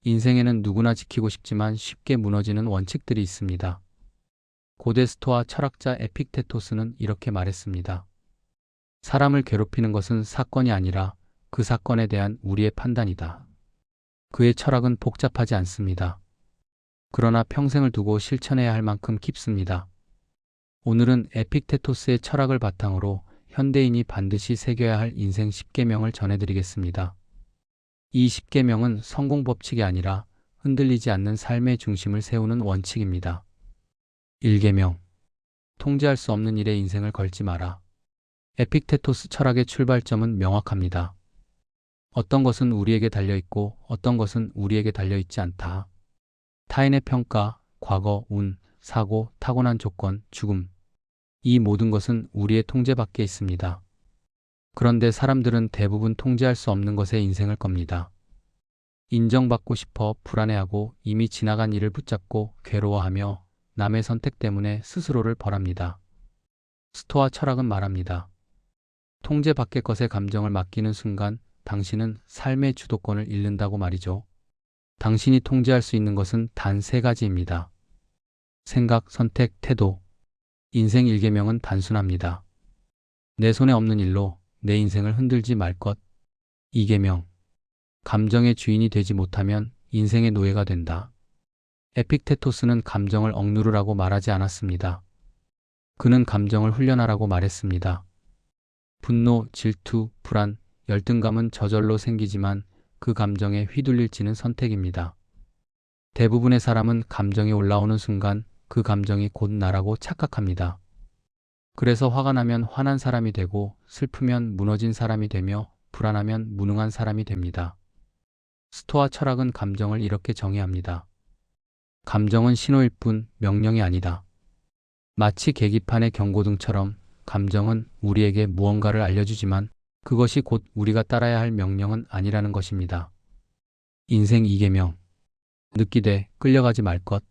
인생에는 누구나 지키고 싶지만 쉽게 무너지는 원칙들이 있습니다. 고대 스토아 철학자 에픽테토스는 이렇게 말했습니다. 사람을 괴롭히는 것은 사건이 아니라 그 사건에 대한 우리의 판단이다. 그의 철학은 복잡하지 않습니다. 그러나 평생을 두고 실천해야 할 만큼 깊습니다. 오늘은 에픽테토스의 철학을 바탕으로 현대인이 반드시 새겨야 할 인생 10계명을 전해드리겠습니다. 이 10계명은 성공 법칙이 아니라 흔들리지 않는 삶의 중심을 세우는 원칙입니다. 1계명. 통제할 수 없는 일에 인생을 걸지 마라. 에픽테토스 철학의 출발점은 명확합니다. 어떤 것은 우리에게 달려있고 어떤 것은 우리에게 달려있지 않다. 타인의 평가, 과거, 운, 사고, 타고난 조건, 죽음. 이 모든 것은 우리의 통제 밖에 있습니다. 그런데 사람들은 대부분 통제할 수 없는 것에 인생을 겁니다. 인정받고 싶어 불안해하고 이미 지나간 일을 붙잡고 괴로워하며 남의 선택 때문에 스스로를 벌합니다. 스토아 철학은 말합니다. 통제 밖의 것에 감정을 맡기는 순간 당신은 삶의 주도권을 잃는다고 말이죠. 당신이 통제할 수 있는 것은 단 3가지입니다. 생각, 선택, 태도. 인생 1계명은 단순합니다. 내 손에 없는 일로 내 인생을 흔들지 말 것. 2계명. 감정의 주인이 되지 못하면 인생의 노예가 된다. 에픽테토스는 감정을 억누르라고 말하지 않았습니다. 그는 감정을 훈련하라고 말했습니다. 분노, 질투, 불안, 열등감은 저절로 생기지만 그 감정에 휘둘릴지는 선택입니다. 대부분의 사람은 감정이 올라오는 순간 그 감정이 곧 나라고 착각합니다. 그래서 화가 나면 화난 사람이 되고 슬프면 무너진 사람이 되며 불안하면 무능한 사람이 됩니다. 스토아 철학은 감정을 이렇게 정의합니다. 감정은 신호일 뿐 명령이 아니다. 마치 계기판의 경고등처럼 감정은 우리에게 무언가를 알려주지만 그것이 곧 우리가 따라야 할 명령은 아니라는 것입니다. 인생 2계명. 느끼되 끌려가지 말 것.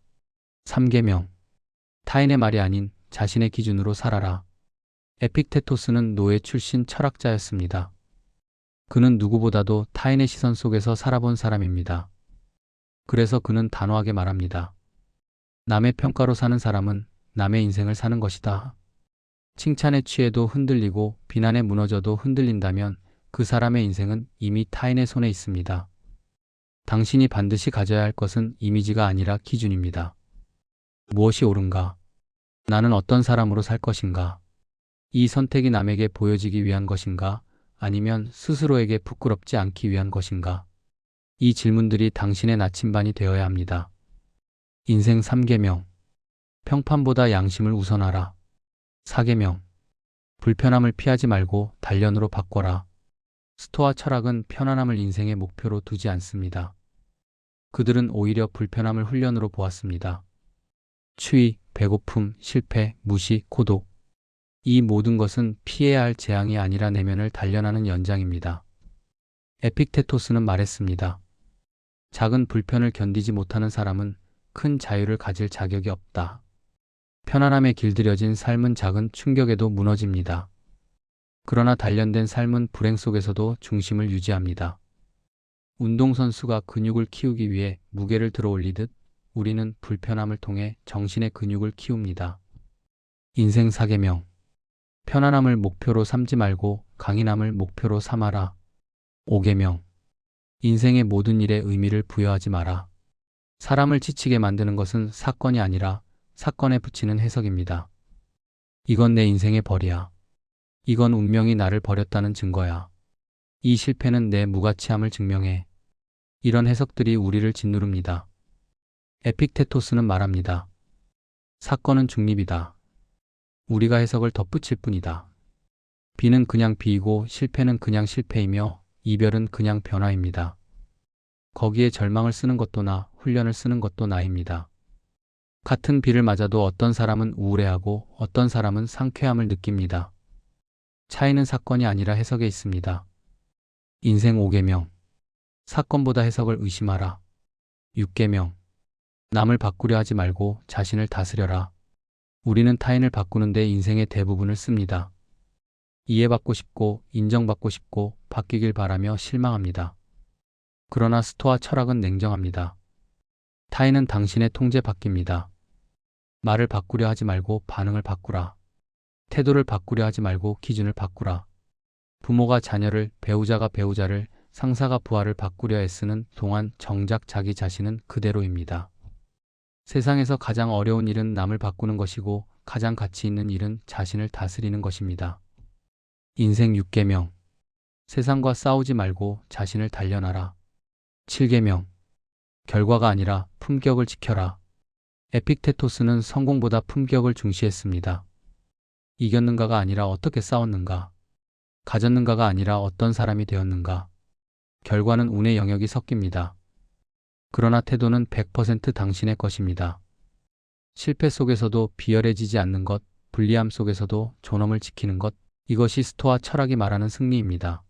3계명. 타인의 말이 아닌 자신의 기준으로 살아라. 에픽테토스는 노예 출신 철학자였습니다. 그는 누구보다도 타인의 시선 속에서 살아본 사람입니다. 그래서 그는 단호하게 말합니다. 남의 평가로 사는 사람은 남의 인생을 사는 것이다. 칭찬에 취해도 흔들리고 비난에 무너져도 흔들린다면 그 사람의 인생은 이미 타인의 손에 있습니다. 당신이 반드시 가져야 할 것은 이미지가 아니라 기준입니다. 무엇이 옳은가? 나는 어떤 사람으로 살 것인가? 이 선택이 남에게 보여지기 위한 것인가? 아니면 스스로에게 부끄럽지 않기 위한 것인가? 이 질문들이 당신의 나침반이 되어야 합니다. 인생 3계명. 평판보다 양심을 우선하라. 4계명. 불편함을 피하지 말고 단련으로 바꿔라. 스토아 철학은 편안함을 인생의 목표로 두지 않습니다. 그들은 오히려 불편함을 훈련으로 보았습니다. 추위, 배고픔, 실패, 무시, 고독. 이 모든 것은 피해야 할 재앙이 아니라 내면을 단련하는 연장입니다. 에픽테토스는 말했습니다. 작은 불편을 견디지 못하는 사람은 큰 자유를 가질 자격이 없다. 편안함에 길들여진 삶은 작은 충격에도 무너집니다. 그러나 단련된 삶은 불행 속에서도 중심을 유지합니다. 운동선수가 근육을 키우기 위해 무게를 들어 올리듯 우리는 불편함을 통해 정신의 근육을 키웁니다. 인생 4계명. 편안함을 목표로 삼지 말고 강인함을 목표로 삼아라. 5계명. 인생의 모든 일에 의미를 부여하지 마라. 사람을 지치게 만드는 것은 사건이 아니라 사건에 붙이는 해석입니다. 이건 내 인생의 벌이야. 이건 운명이 나를 버렸다는 증거야. 이 실패는 내 무가치함을 증명해. 이런 해석들이 우리를 짓누릅니다. 에픽테토스는 말합니다. 사건은 중립이다. 우리가 해석을 덧붙일 뿐이다. 비는 그냥 비이고 실패는 그냥 실패이며 이별은 그냥 변화입니다. 거기에 절망을 쓰는 것도 나, 훈련을 쓰는 것도 나입니다. 같은 비를 맞아도 어떤 사람은 우울해하고 어떤 사람은 상쾌함을 느낍니다. 차이는 사건이 아니라 해석에 있습니다. 인생 5계명. 사건보다 해석을 의심하라. 6계명. 남을 바꾸려 하지 말고 자신을 다스려라. 우리는 타인을 바꾸는데 인생의 대부분을 씁니다. 이해받고 싶고 인정받고 싶고 바뀌길 바라며 실망합니다. 그러나 스토아 철학은 냉정합니다. 타인은 당신의 통제 바뀝니다. 말을 바꾸려 하지 말고 반응을 바꾸라. 태도를 바꾸려 하지 말고 기준을 바꾸라. 부모가 자녀를, 배우자가 배우자를, 상사가 부하를 바꾸려 애쓰는 동안 정작 자기 자신은 그대로입니다. 세상에서 가장 어려운 일은 남을 바꾸는 것이고 가장 가치 있는 일은 자신을 다스리는 것입니다. 인생 6계명. 세상과 싸우지 말고 자신을 단련하라. 7계명. 결과가 아니라 품격을 지켜라. 에픽테토스는 성공보다 품격을 중시했습니다. 이겼는가가 아니라 어떻게 싸웠는가. 가졌는가가 아니라 어떤 사람이 되었는가. 결과는 운의 영역이 섞입니다. 그러나 태도는 100% 당신의 것입니다. 실패 속에서도 비열해지지 않는 것, 불리함 속에서도 존엄을 지키는 것, 이것이 스토아 철학이 말하는 승리입니다.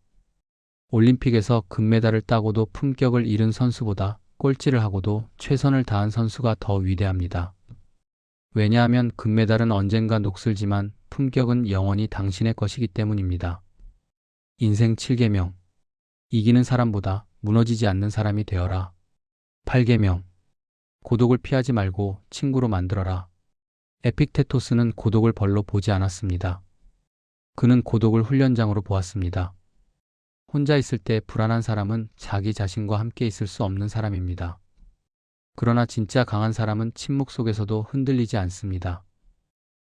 올림픽에서 금메달을 따고도 품격을 잃은 선수보다 꼴찌를 하고도 최선을 다한 선수가 더 위대합니다. 왜냐하면 금메달은 언젠가 녹슬지만 품격은 영원히 당신의 것이기 때문입니다. 인생 7계명. 이기는 사람보다 무너지지 않는 사람이 되어라. 8계명. 고독을 피하지 말고 친구로 만들어라. 에픽테토스는 고독을 벌로 보지 않았습니다. 그는 고독을 훈련장으로 보았습니다. 혼자 있을 때 불안한 사람은 자기 자신과 함께 있을 수 없는 사람입니다. 그러나 진짜 강한 사람은 침묵 속에서도 흔들리지 않습니다.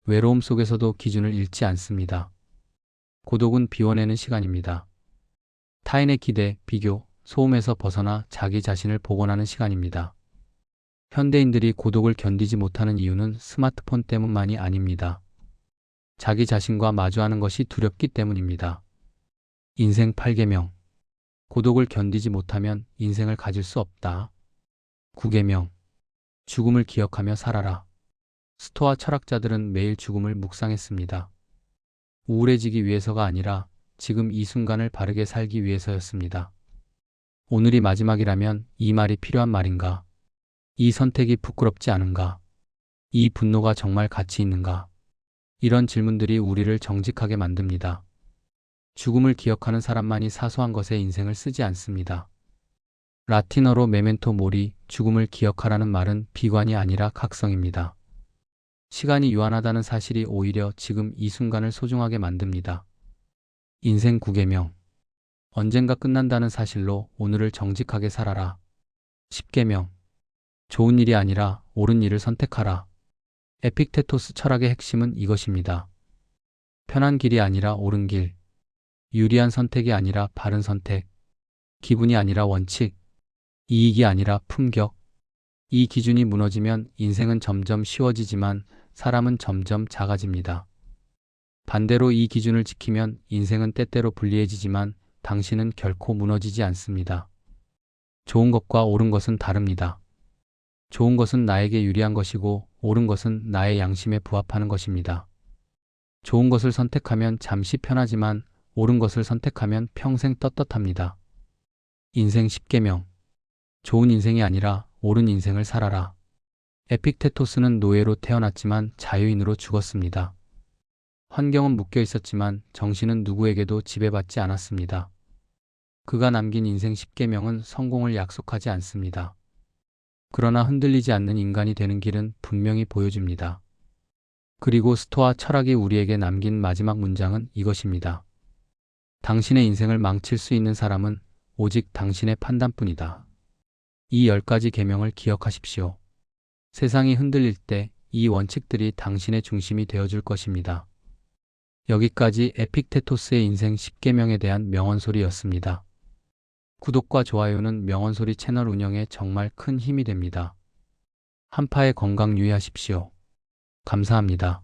외로움 속에서도 기준을 잃지 않습니다. 고독은 비워내는 시간입니다. 타인의 기대, 비교, 소음에서 벗어나 자기 자신을 복원하는 시간입니다. 현대인들이 고독을 견디지 못하는 이유는 스마트폰 때문만이 아닙니다. 자기 자신과 마주하는 것이 두렵기 때문입니다. 인생 8계명. 고독을 견디지 못하면 인생을 가질 수 없다. 9계명. 죽음을 기억하며 살아라. 스토아 철학자들은 매일 죽음을 묵상했습니다. 우울해지기 위해서가 아니라 지금 이 순간을 바르게 살기 위해서였습니다. 오늘이 마지막이라면 이 말이 필요한 말인가? 이 선택이 부끄럽지 않은가? 이 분노가 정말 가치 있는가? 이런 질문들이 우리를 정직하게 만듭니다. 죽음을 기억하는 사람만이 사소한 것에 인생을 쓰지 않습니다. 라틴어로 메멘토 모리, 죽음을 기억하라는 말은 비관이 아니라 각성입니다. 시간이 유한하다는 사실이 오히려 지금 이 순간을 소중하게 만듭니다. 인생 9계명. 언젠가 끝난다는 사실로 오늘을 정직하게 살아라. 10계명. 좋은 일이 아니라 옳은 일을 선택하라. 에픽테토스 철학의 핵심은 이것입니다. 편한 길이 아니라 옳은 길. 유리한 선택이 아니라 바른 선택. 기분이 아니라 원칙. 이익이 아니라 품격. 이 기준이 무너지면 인생은 점점 쉬워지지만 사람은 점점 작아집니다. 반대로 이 기준을 지키면 인생은 때때로 불리해지지만 당신은 결코 무너지지 않습니다. 좋은 것과 옳은 것은 다릅니다. 좋은 것은 나에게 유리한 것이고 옳은 것은 나의 양심에 부합하는 것입니다. 좋은 것을 선택하면 잠시 편하지만 옳은 것을 선택하면 평생 떳떳합니다. 인생 10계명. 좋은 인생이 아니라 옳은 인생을 살아라. 에픽테토스는 노예로 태어났지만 자유인으로 죽었습니다. 환경은 묶여 있었지만 정신은 누구에게도 지배받지 않았습니다. 그가 남긴 인생 10계명은 성공을 약속하지 않습니다. 그러나 흔들리지 않는 인간이 되는 길은 분명히 보여줍니다. 그리고 스토아 철학이 우리에게 남긴 마지막 문장은 이것입니다. 당신의 인생을 망칠 수 있는 사람은 오직 당신의 판단뿐이다. 이 10가지 계명을 기억하십시오. 세상이 흔들릴 때 이 원칙들이 당신의 중심이 되어줄 것입니다. 여기까지 에픽테토스의 인생 10계명에 대한 명언소리였습니다. 구독과 좋아요는 명언소리 채널 운영에 정말 큰 힘이 됩니다. 한파의 건강 유의하십시오. 감사합니다.